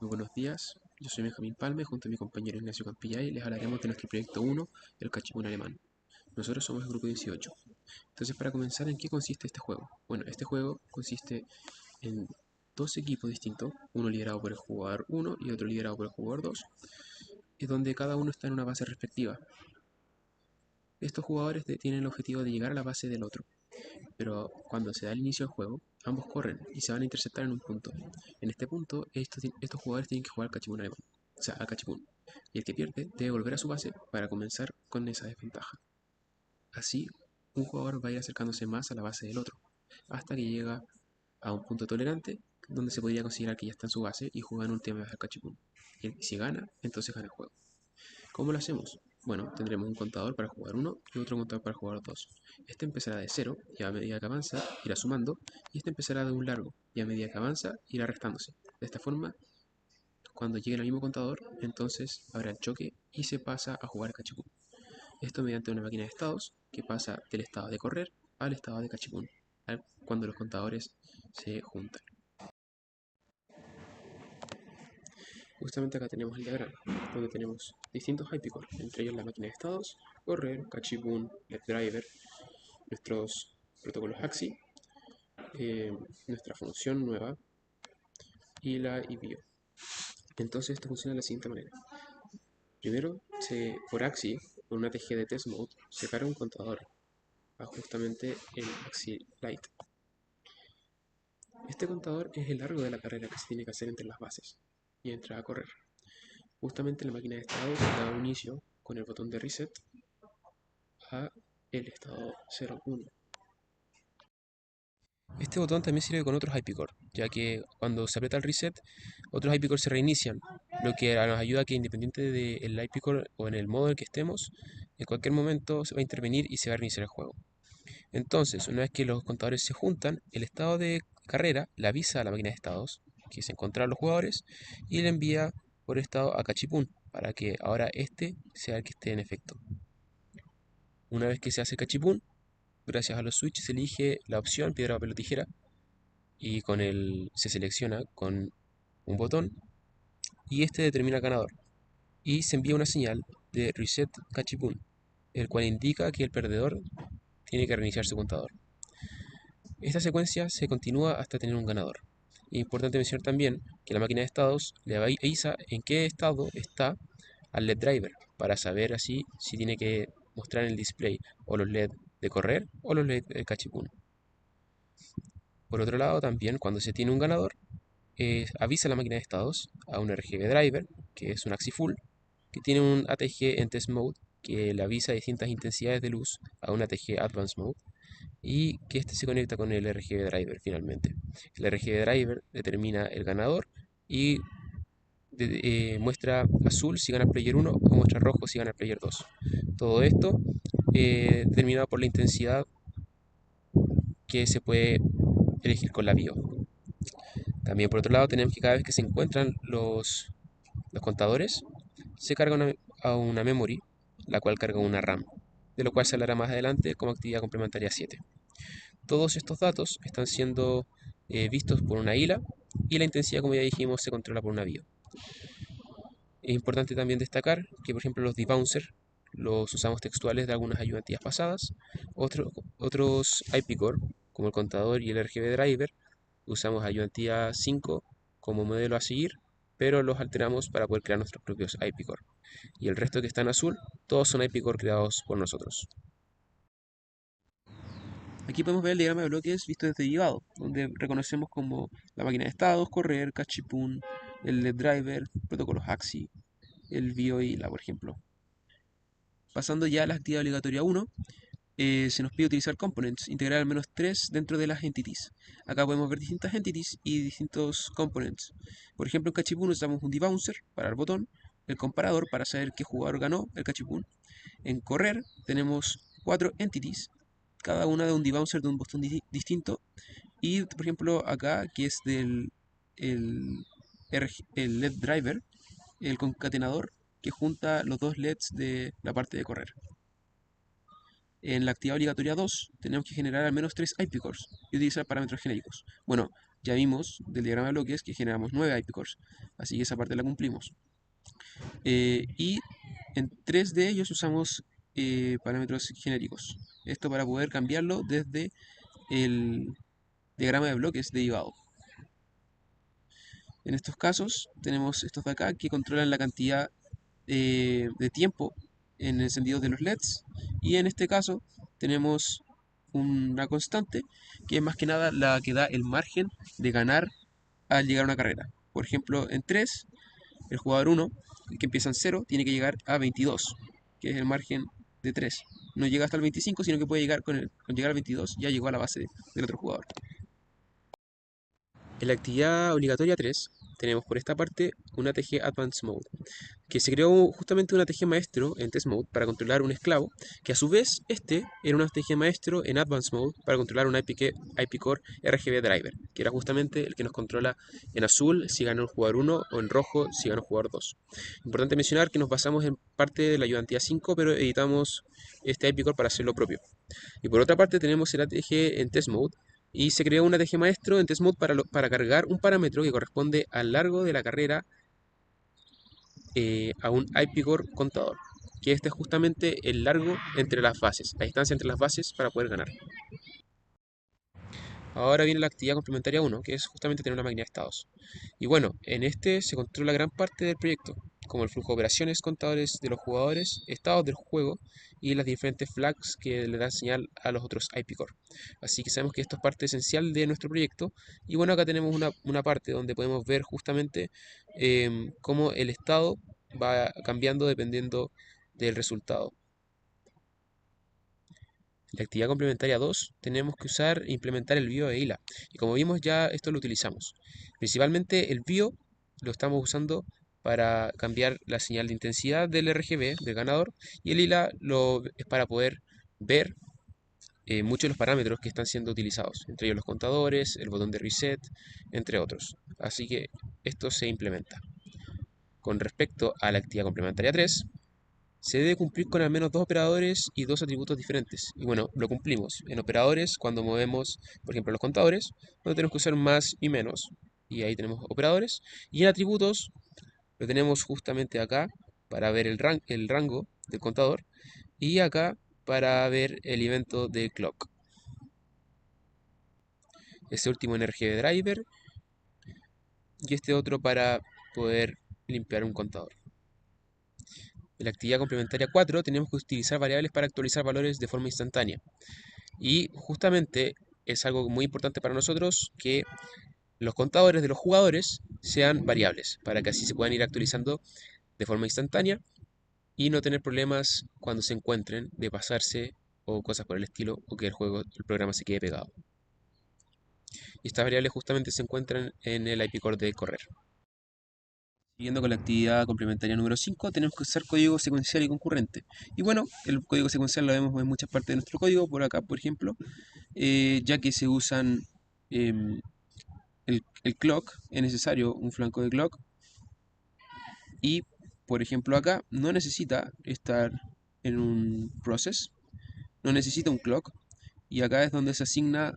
Muy buenos días, yo soy Benjamín Palme, junto a mi compañero Ignacio Campillay les hablaremos de nuestro proyecto 1, el cachipún alemán. Nosotros somos el grupo 18. Entonces, para comenzar, ¿en qué consiste este juego? Bueno, este juego consiste en dos equipos distintos, uno liderado por el jugador 1 y otro liderado por el jugador 2, y donde cada uno está en una base respectiva. Estos jugadores tienen el objetivo de llegar a la base del otro, pero cuando se da el inicio del juego, ambos corren y se van a interceptar en un punto. En este punto, estos jugadores tienen que jugar al cachipún alemán, o sea, al cachipún. Y el que pierde debe volver a su base para comenzar con esa desventaja. Así, un jugador va a ir acercándose más a la base del otro, hasta que llega a un punto tolerante donde se podría considerar que ya está en su base y juega en última vez al cachipún. Y si gana, entonces gana el juego. ¿Cómo lo hacemos? Bueno, tendremos un contador para jugar 1 y otro contador para jugar 2. Este empezará de 0 y a medida que avanza irá sumando, y este empezará de un largo y a medida que avanza irá restándose. De esta forma, cuando llegue al mismo contador, entonces habrá el choque y se pasa a jugar cachipún. Esto mediante una máquina de estados que pasa del estado de correr al estado de cachipún, cuando los contadores se juntan. Justamente acá tenemos el diagrama, donde tenemos distintos hypercore, entre ellos la máquina de estados, correr, cachipún, driver, nuestros protocolos AXI, nuestra función nueva y la IPO. Entonces esto funciona de la siguiente manera. Primero, por AXI, con una TG de test mode, se carga un contador a justamente el AXI Lite. Este contador es el largo de la carrera que se tiene que hacer entre las bases y entra a correr. Justamente la máquina de estado da un inicio con el botón de reset a el estado 0,1. Este botón también sirve con otros hypercore, ya que cuando se aprieta el reset, otros hypercore se reinician, lo que nos ayuda a que independiente del hypercore o en el modo en el que estemos, en cualquier momento se va a intervenir y se va a reiniciar el juego. Entonces, una vez que los contadores se juntan, el estado de carrera le avisa a la máquina de estados que se encontraron los jugadores y le envía por estado a Cachipún para que ahora este sea el que esté en efecto. Una vez que se hace Cachipún, gracias a los switches se elige la opción piedra, papel o tijera y se selecciona con un botón y este determina el ganador. Y se envía una señal de reset Cachipún, el cual indica que el perdedor tiene que reiniciar su contador. Esta secuencia se continúa hasta tener un ganador. Es importante mencionar también que la máquina de estados le avisa en qué estado está al LED driver para saber así si tiene que mostrar en el display o los LED de correr o los LED de cachipún. Por otro lado, también cuando se tiene un ganador, avisa la máquina de estados a un RGB driver, que es un axi full, que tiene un ATG en test mode que le avisa a distintas intensidades de luz a un ATG advanced mode y que este se conecta con el RGB driver finalmente. El RGB driver determina el ganador y muestra azul si gana el player 1 o muestra rojo si gana el player 2. Todo esto determinado por la intensidad que se puede elegir con la BIO. También por otro lado tenemos que cada vez que se encuentran los contadores, se carga a una memory, la cual carga una RAM, de lo cual se hablará más adelante como actividad complementaria 7. Todos estos datos están siendo vistos por una ILA y la intensidad, como ya dijimos, se controla por una BIO. Es importante también destacar que, por ejemplo, los debouncer los usamos textuales de algunas ayudantías pasadas. Otros IP-core, como el contador y el RGB driver, usamos ayudantía 5 como modelo a seguir, pero los alteramos para poder crear nuestros propios IP-core. Y el resto que está en azul, todos son IP-core creados por nosotros. Aquí podemos ver el diagrama de bloques visto desde derivado, donde reconocemos como la máquina de estados, correr, cachipún, el LED driver, protocolos AXI, el BIO y la, por ejemplo. Pasando ya a la actividad obligatoria 1, se nos pide utilizar components, integrar al menos 3 dentro de las entities. Acá podemos ver distintas entities y distintos components. Por ejemplo, en Cachipún usamos un debouncer para el botón, el comparador para saber qué jugador ganó el Cachipún. En correr tenemos 4 entities, cada una de un debouncer de un botón distinto. Y por ejemplo acá, que es del el, el LED driver, el concatenador que junta los dos LEDs de la parte de correr. En la actividad obligatoria 2 tenemos que generar al menos 3 IP cores y utilizar parámetros genéricos. Bueno, ya vimos del diagrama de bloques que generamos 9 IP cores, así que esa parte la cumplimos. Y en 3 de ellos usamos parámetros genéricos. Esto para poder cambiarlo desde el diagrama de bloques derivado. En estos casos tenemos estos de acá que controlan la cantidad de tiempo en el encendido de los LEDs, y en este caso tenemos una constante que es más que nada la que da el margen de ganar al llegar a una carrera. Por ejemplo, en 3, el jugador 1, que empieza en 0, tiene que llegar a 22, que es el margen de 3. No llega hasta el 25, sino que puede llegar con llegar al 22, ya llegó a la base del otro jugador. En la actividad obligatoria 3 tenemos por esta parte un ATG Advanced Mode, que se creó justamente un ATG maestro en Test Mode para controlar un esclavo, que a su vez este era un ATG maestro en Advanced Mode para controlar un IP Core RGB Driver, que era justamente el que nos controla en azul si gana un jugador 1 o en rojo si gana un jugador 2. Importante mencionar que nos basamos en parte de la ayudantía 5, pero editamos este IP Core para hacer lo propio. Y por otra parte tenemos el ATG en Test Mode, y se creó un ATG maestro en Test Mode para cargar un parámetro que corresponde al largo de la carrera a un IP Core contador, que este es justamente el largo entre las bases, la distancia entre las bases para poder ganar. Ahora viene la actividad complementaria 1, que es justamente tener una máquina de estados. Y bueno, en este se controla gran parte del proyecto, como el flujo de operaciones, contadores de los jugadores, estados del juego y las diferentes flags que le dan señal a los otros IP Core. Así que sabemos que esto es parte esencial de nuestro proyecto. Y bueno, acá tenemos una parte donde podemos ver justamente cómo el estado va cambiando dependiendo del resultado. En la actividad complementaria 2 tenemos que usar e implementar el BIO de ILA. Y como vimos ya esto lo utilizamos. Principalmente el BIO lo estamos usando para cambiar la señal de intensidad del RGB del ganador, y el ILA es para poder ver muchos de los parámetros que están siendo utilizados, entre ellos los contadores, el botón de reset, entre otros. Así que esto se implementa. Con respecto a la actividad complementaria 3, se debe cumplir con al menos 2 operadores y 2 atributos diferentes. Y bueno, lo cumplimos. En operadores, cuando movemos, por ejemplo, los contadores, donde tenemos que usar más y menos. Y ahí tenemos operadores. Y en atributos, lo tenemos justamente acá para ver el rango del contador. Y acá para ver el evento de clock. Este último en RGB Driver. Y este otro para poder limpiar un contador. En la actividad complementaria 4 tenemos que utilizar variables para actualizar valores de forma instantánea. Y justamente es algo muy importante para nosotros que los contadores de los jugadores sean variables, para que así se puedan ir actualizando de forma instantánea y no tener problemas cuando se encuentren de pasarse o cosas por el estilo, o que el programa se quede pegado. Y estas variables justamente se encuentran en el IP Core de correr. Siguiendo con la actividad complementaria número 5, tenemos que usar código secuencial y concurrente. Y bueno, el código secuencial lo vemos en muchas partes de nuestro código, por acá por ejemplo, ya que se usan em, el clock, es necesario un flanco de clock, y por ejemplo acá no necesita estar en un process, no necesita un clock, y acá es donde se asigna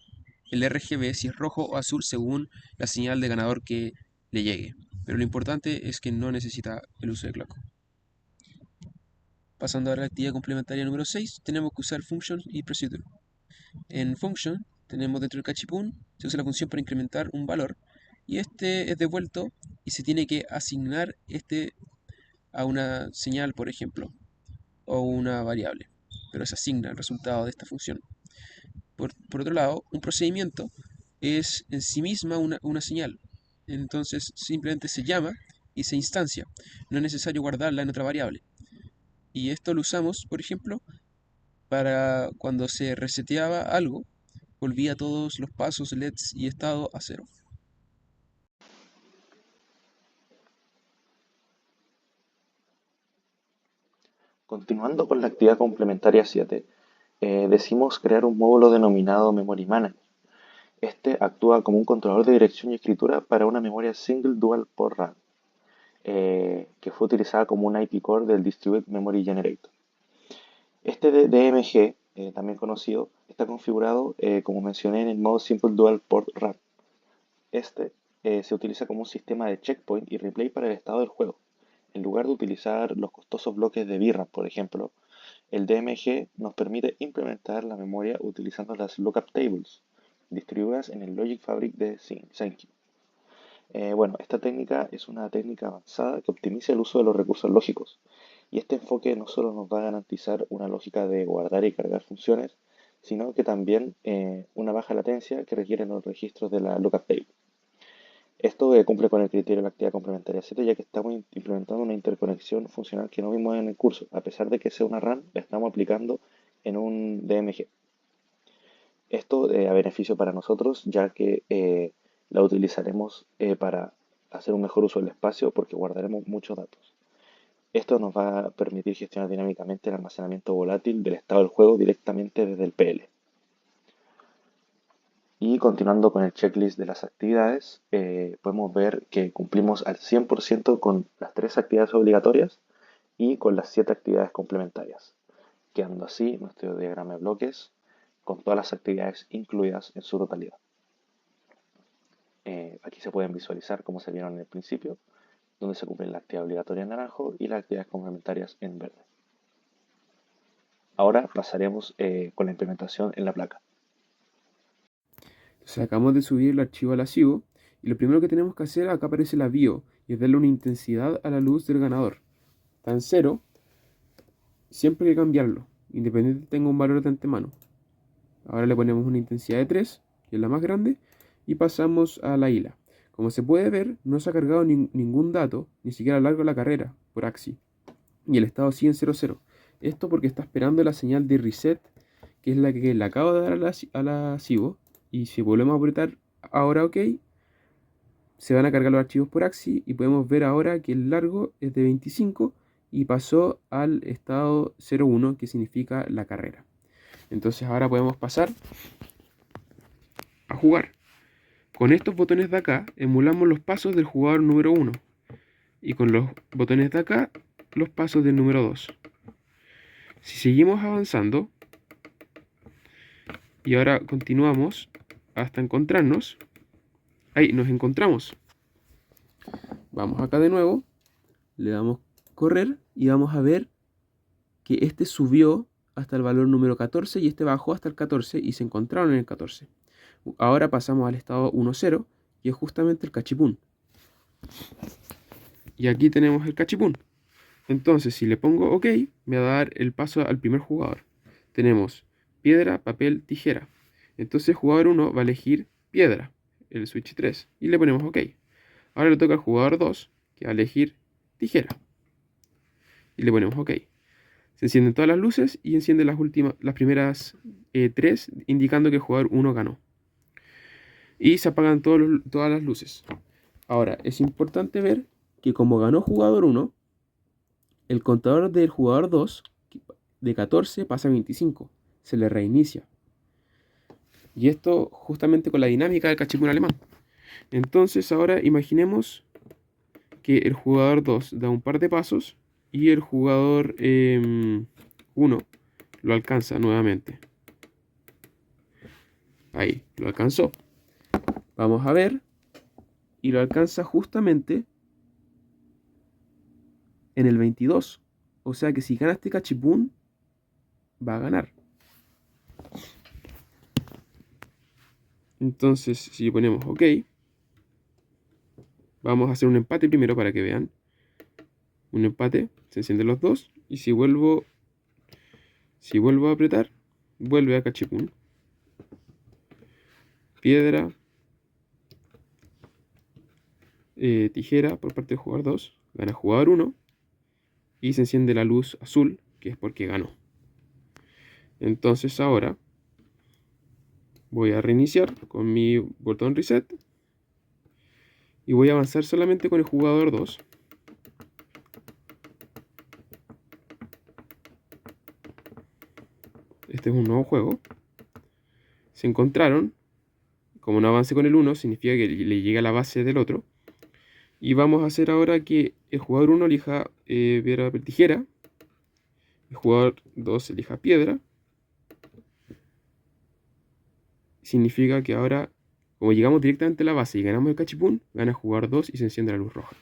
el RGB si es rojo o azul según la señal de ganador que le llegue. Pero lo importante es que no necesita el uso de clock. Pasando a la actividad complementaria número 6, tenemos que usar function y procedure. En function tenemos dentro del cachipún, se usa la función para incrementar un valor, y este es devuelto y se tiene que asignar este a una señal, por ejemplo, o una variable, pero se asigna el resultado de esta función. Por otro lado, un procedimiento es en sí misma una señal, entonces simplemente se llama y se instancia, no es necesario guardarla en otra variable. Y esto lo usamos, por ejemplo, para cuando se reseteaba algo, volvía todos los pasos, LEDs y estado a cero. Continuando con la actividad complementaria 7, decimos crear un módulo denominado Memory Manager. Este actúa como un controlador de dirección y escritura para una memoria Single Dual Port RAM, que fue utilizada como un IP Core del Distributed Memory Generator. Este DMG, también conocido, está configurado, como mencioné, en el modo Simple Dual Port RAM. Se utiliza como un sistema de checkpoint y replay para el estado del juego. En lugar de utilizar los costosos bloques de VRAM, por ejemplo, el DMG nos permite implementar la memoria utilizando las lookup tables, distribuidas en el Logic Fabric de Sankey. Bueno, esta técnica es una técnica avanzada que optimiza el uso de los recursos lógicos. Y este enfoque no solo nos va a garantizar una lógica de guardar y cargar funciones, sino que también una baja latencia que requieren los registros de la lookup table. Esto cumple con el criterio de la actividad complementaria 7, ya que estamos implementando una interconexión funcional que no vimos en el curso. A pesar de que sea una RAN, la estamos aplicando en un DMG. Esto a beneficio para nosotros, ya que la utilizaremos para hacer un mejor uso del espacio porque guardaremos muchos datos. Esto nos va a permitir gestionar dinámicamente el almacenamiento volátil del estado del juego directamente desde el PL. Y continuando con el checklist de las actividades, podemos ver que cumplimos al 100% con las 3 actividades obligatorias y con las 7 actividades complementarias, quedando así nuestro diagrama de bloques con todas las actividades incluidas en su totalidad. Aquí se pueden visualizar como se vieron en el principio, donde se cumplen la actividad obligatoria en naranjo y las actividades complementarias en verde. Ahora pasaremos con la implementación en la placa. Entonces acabamos de subir el archivo a la CIVO y lo primero que tenemos que hacer, acá aparece la BIO, y es darle una intensidad a la luz del ganador. Está en 0, siempre hay que cambiarlo, independiente tenga un valor de antemano. Ahora le ponemos una intensidad de 3, que es la más grande, y pasamos a la hila. Como se puede ver, no se ha cargado ningún dato, ni siquiera a lo largo de la carrera, por AXI. Y el estado sigue en 00. Esto porque está esperando la señal de reset, que es la que le acabo de dar a la CIVO. Y si volvemos a apretar ahora OK, se van a cargar los archivos por AXI y podemos ver ahora que el largo es de 25 y pasó al estado 01, que significa la carrera. Entonces ahora podemos pasar a jugar. Con estos botones de acá emulamos los pasos del jugador número 1 y con los botones de acá los pasos del número 2. Si seguimos avanzando y ahora continuamos hasta encontrarnos, ahí nos encontramos. Vamos acá de nuevo, le damos correr y vamos a ver que este subió hasta el valor número 14 y este bajó hasta el 14 y se encontraron en el 14. Ahora pasamos al estado 1.0 y es justamente el cachipún. Y aquí tenemos el cachipún. Entonces, si le pongo OK, me va a dar el paso al primer jugador. Tenemos piedra, papel, tijera. Entonces el jugador 1 va a elegir piedra, el switch 3, y le ponemos OK. Ahora le toca al jugador 2, que va a elegir tijera. Y le ponemos OK. Se encienden todas las luces y enciende las primeras 3, indicando que el jugador 1 ganó. Y se apagan todas las luces. Ahora, es importante ver que como ganó jugador 1, el contador del jugador 2 de 14 pasa a 25. Se le reinicia. Y esto justamente con la dinámica del cachipún alemán. Entonces ahora imaginemos que el jugador 2 da un par de pasos y el jugador 1 lo alcanza nuevamente. Ahí, lo alcanzó. Vamos a ver. Y lo alcanza justamente en el 22. O sea que si gana este cachipún, va a ganar. Entonces, si ponemos OK, vamos a hacer un empate primero para que vean. Un empate, se encienden los dos. Y si vuelvo a apretar, vuelve a cachipún. Piedra, tijera por parte del jugador 2. Gana jugador 1. Y se enciende la luz azul, que es porque ganó. Entonces ahora voy a reiniciar con mi botón reset. Y voy a avanzar solamente con el jugador 2. Este es un nuevo juego. Se encontraron. Como no avance con el 1, significa que le llega a la base del otro. Y vamos a hacer ahora que el jugador 1 elija piedra, papel, tijera. El jugador 2 elija piedra. Significa que ahora Como llegamos directamente a la base y ganamos el cachipún, gana jugador 2 y se enciende la luz roja.